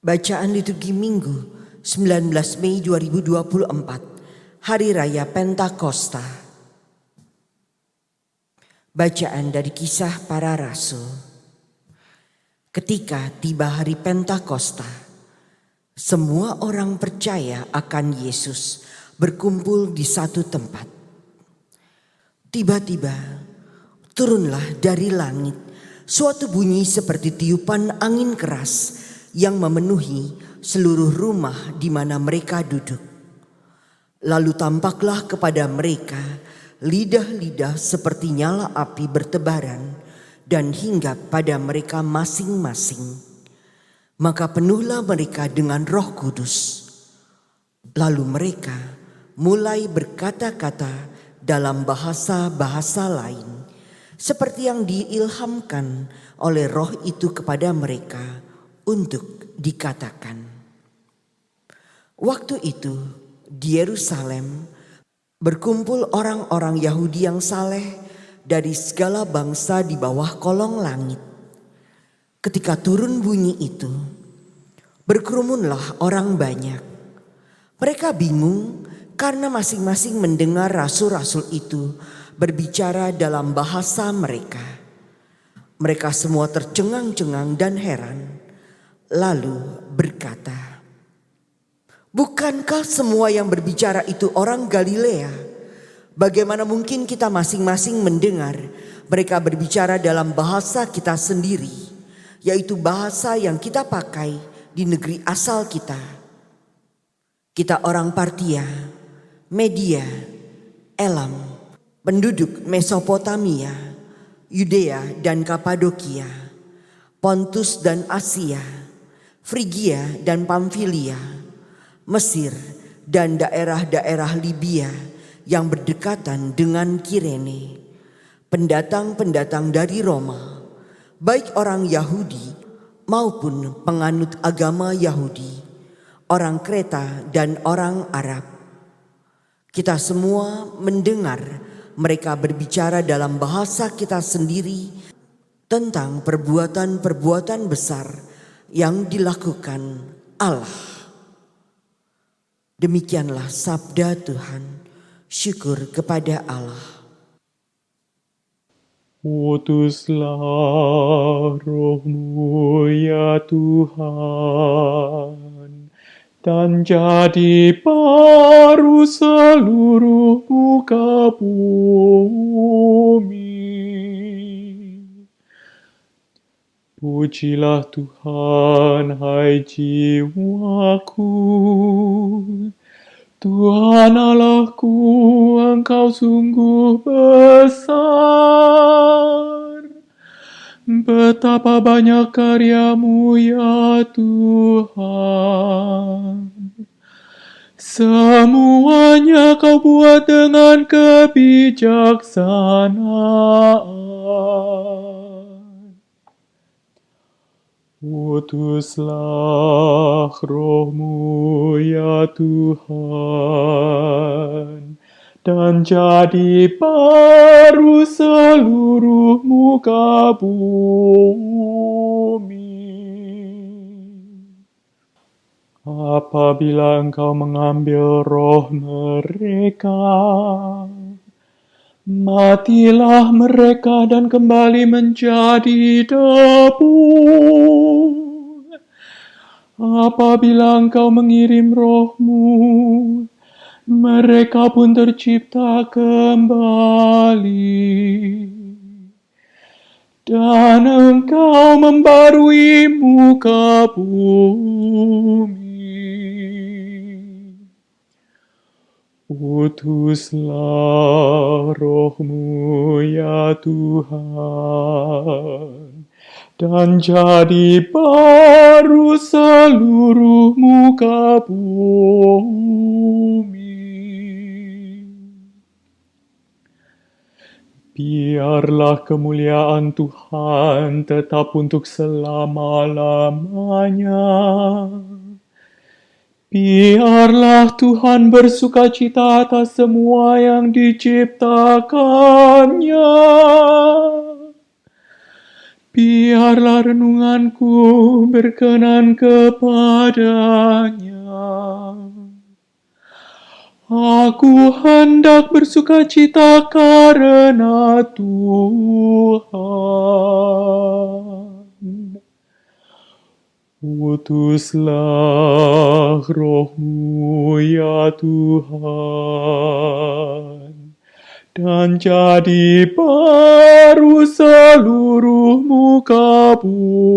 Bacaan liturgi Minggu 19 Mei 2024, Hari Raya Pentakosta. Bacaan dari Kisah Para Rasul. Ketika tiba hari Pentakosta, semua orang percaya akan Yesus berkumpul di satu tempat. Tiba-tiba turunlah dari langit suatu bunyi seperti tiupan angin keras yang memenuhi seluruh rumah di mana mereka duduk. Lalu tampaklah kepada mereka lidah-lidah seperti nyala api bertebaran dan hinggap pada mereka masing-masing. Maka penuhlah mereka dengan Roh Kudus. Lalu mereka mulai berkata-kata dalam bahasa-bahasa lain, seperti yang diilhamkan oleh Roh itu kepada mereka untuk dikatakan. Waktu itu di Yerusalem berkumpul orang-orang Yahudi yang saleh dari segala bangsa di bawah kolong langit. Ketika turun bunyi itu, berkerumunlah orang banyak. Mereka bingung karena masing-masing mendengar rasul-rasul itu berbicara dalam bahasa mereka. Mereka semua tercengang-cengang dan heran. Lalu berkata, "Bukankah semua yang berbicara itu orang Galilea? Bagaimana mungkin kita masing-masing mendengar mereka berbicara dalam bahasa kita sendiri, yaitu bahasa yang kita pakai di negeri asal kita? Kita orang Partia, Media, Elam, penduduk Mesopotamia, Yudea dan Kapadokia, Pontus dan Asia, Frigia dan Pamfilia, Mesir dan daerah-daerah Libya yang berdekatan dengan Kirene, pendatang-pendatang dari Roma, baik orang Yahudi maupun penganut agama Yahudi, orang Kreta dan orang Arab. Kita semua mendengar mereka berbicara dalam bahasa kita sendiri tentang perbuatan-perbuatan besar yang dilakukan Allah." Demikianlah sabda Tuhan. Syukur kepada Allah. Utuslah Roh-Mu ya Tuhan, dan jadi baru seluruh muka bumi. Pujilah Tuhan, hai jiwaku. Tuhan Allahku, Engkau sungguh besar. Betapa banyak karya-Mu ya Tuhan. Semuanya Kau buat dengan kebijaksanaan. Utuslah Roh-Mu ya Tuhan, dan jadi baru seluruh muka bumi. Apabila Engkau mengambil roh mereka, matilah mereka dan kembali menjadi debu. Apabila Engkau mengirim Roh-Mu, mereka pun tercipta kembali. Dan Engkau membarui muka bumi. Utuslah Roh-Mu ya Tuhan, dan jadi baru seluruh muka bumi. Biarlah kemuliaan Tuhan tetap untuk selama-lamanya. Biarlah Tuhan bersukacita atas semua yang diciptakannya. Biarlah renunganku berkenan kepadanya. Aku hendak bersukacita karena Tuhan. Utuslah roh-Mu ya Tuhan, dan jadi baru seluruh muka bumi.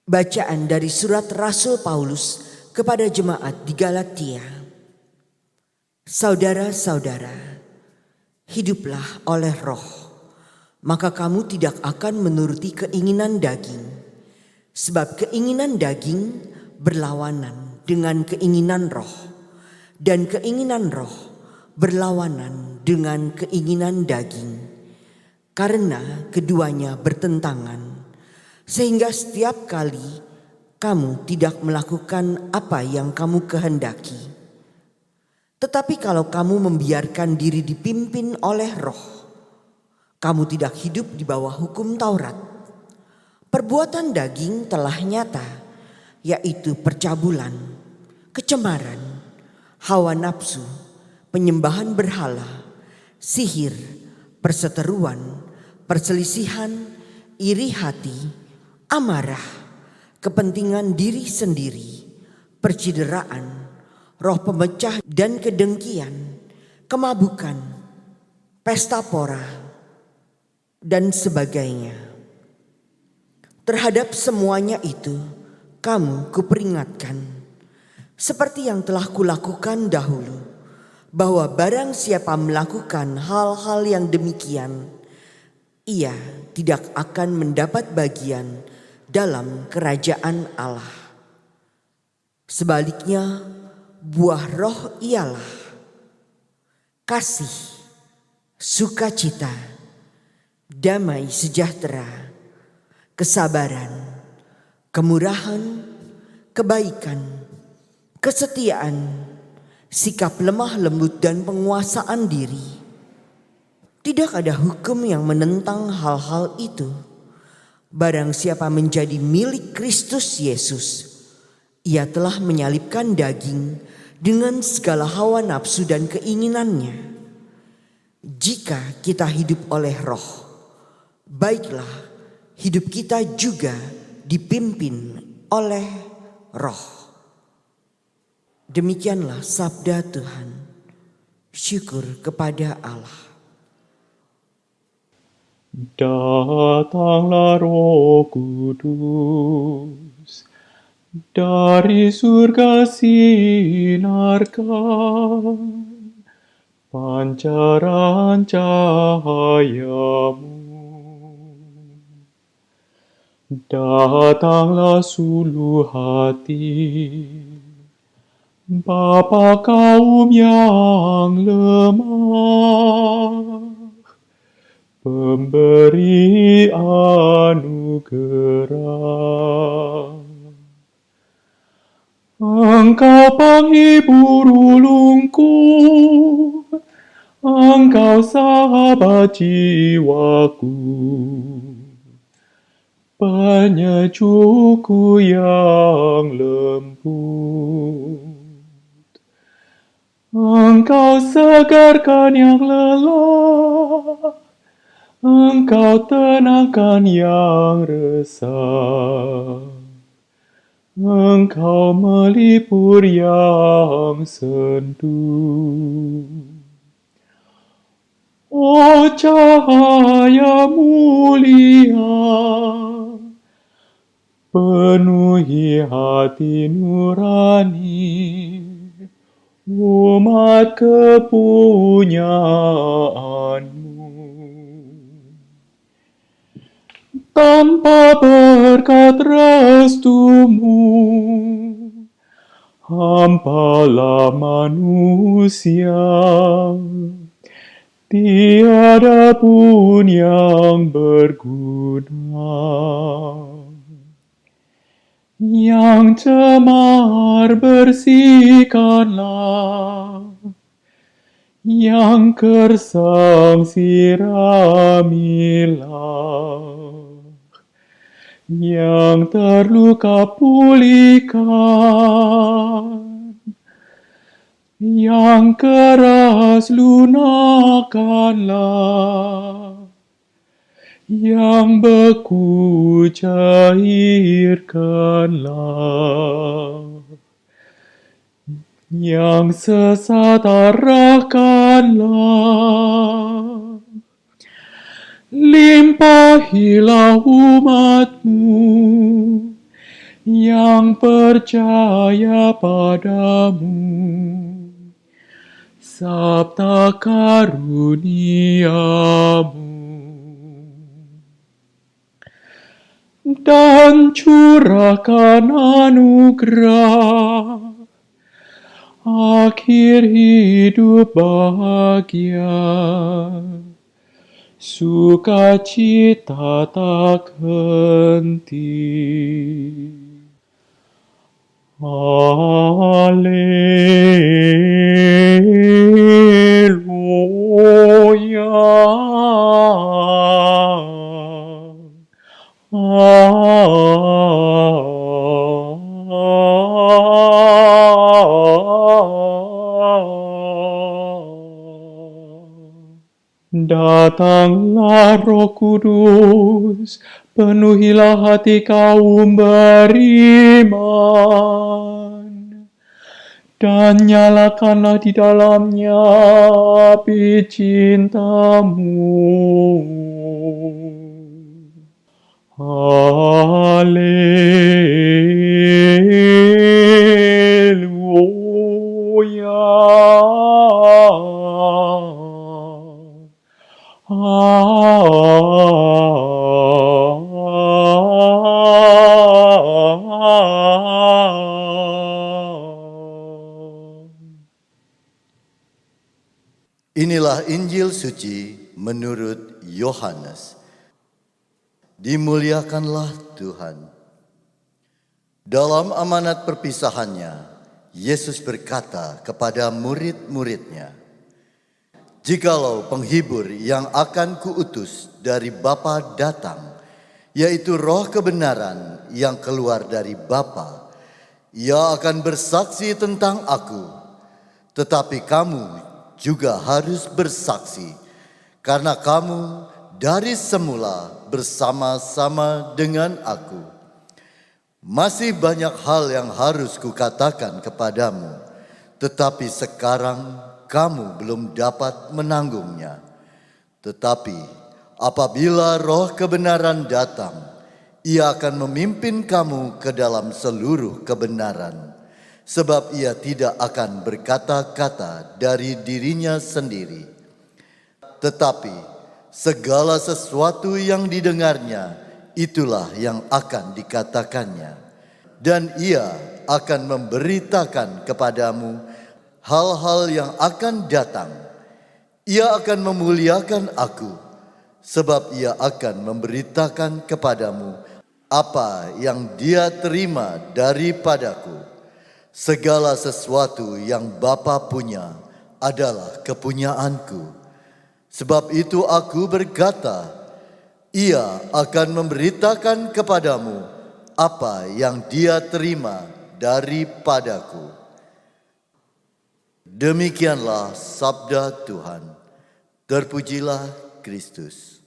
Bacaan dari surat Rasul Paulus kepada jemaat di Galatia. Saudara-saudara, hiduplah oleh roh, maka kamu tidak akan menuruti keinginan daging. Sebab keinginan daging berlawanan dengan keinginan roh, dan keinginan roh berlawanan dengan keinginan daging. Karena keduanya bertentangan, sehingga setiap kali kamu tidak melakukan apa yang kamu kehendaki. Tetapi kalau kamu membiarkan diri dipimpin oleh roh, kamu tidak hidup di bawah hukum Taurat. Perbuatan daging telah nyata, yaitu percabulan, kecemaran, hawa nafsu, penyembahan berhala, sihir, perseteruan, perselisihan, iri hati, amarah, kepentingan diri sendiri, percideraan, roh pemecah dan kedengkian, kemabukan, pesta pora, dan sebagainya. Terhadap semuanya itu, kamu kuperingatkan, seperti yang telah kulakukan dahulu, bahwa barang siapa melakukan hal-hal yang demikian, ia tidak akan mendapat bagian dalam kerajaan Allah. Sebaliknya, buah roh ialah kasih, sukacita, damai sejahtera, kesabaran, kemurahan, kebaikan, kesetiaan, sikap lemah lembut dan penguasaan diri. Tidak ada hukum yang menentang hal-hal itu. Barang siapa menjadi milik Kristus Yesus, ia telah menyalibkan daging dengan segala hawa nafsu dan keinginannya. Jika kita hidup oleh roh, baiklah hidup kita juga dipimpin oleh roh. Demikianlah sabda Tuhan. Syukur kepada Allah. Datanglah Roh Kudus, dari surga sinarkan pancaran cahayamu. Datanglah suluh hati, Bapa kaum yang lemah, pemberi anugerah. Engkau penghibur ulungku, Engkau sahabat jiwaku, penyejukku yang lembut. Engkau segarkan yang lelah, Engkau tenangkan yang resah, Engkau melipur yang sendu. Oh cahaya mulia, penuhi hati nurani, umat kepunyaanmu. Tanpa berkat restumu, hampalah manusia, tiada pun yang berguna. Yang cemar bersihkanlah, yang kersang siramilah, yang terluka pulihkan, yang keras lunakkanlah, yang beku cairkanlah, yang sesat arahkanlah. Limpahilah umatmu yang percaya padamu, sabda karuniamu, dan curahkan anugerah akhir hidup bahagia, sukacita tak henti. Datanglah Roh Kudus, penuhilah hati kaum beriman, dan nyalakanlah di dalamnya api cintamu. Inilah Injil suci menurut Yohanes. Dimuliakanlah Tuhan. Dalam amanat perpisahannya, Yesus berkata kepada murid-muridnya, "Jikalau penghibur yang akan kuutus dari Bapa datang, yaitu Roh kebenaran yang keluar dari Bapa, Ia akan bersaksi tentang aku. Tetapi kamu juga harus bersaksi, karena kamu dari semula bersama-sama dengan aku. Masih banyak hal yang harus kukatakan kepadamu, tetapi sekarang kamu belum dapat menanggungnya. Tetapi apabila Roh kebenaran datang, Ia akan memimpin kamu ke dalam seluruh kebenaran. Sebab Ia tidak akan berkata-kata dari dirinya sendiri, tetapi segala sesuatu yang didengarnya, itulah yang akan dikatakannya. Dan Ia akan memberitakan kepadamu hal-hal yang akan datang. Ia akan memuliakan aku, sebab Ia akan memberitakan kepadamu apa yang Dia terima daripadaku. Segala sesuatu yang Bapa punya adalah kepunyaanku. Sebab itu aku berkata, Ia akan memberitakan kepadamu apa yang Dia terima daripadaku." Demikianlah sabda Tuhan. Terpujilah Kristus.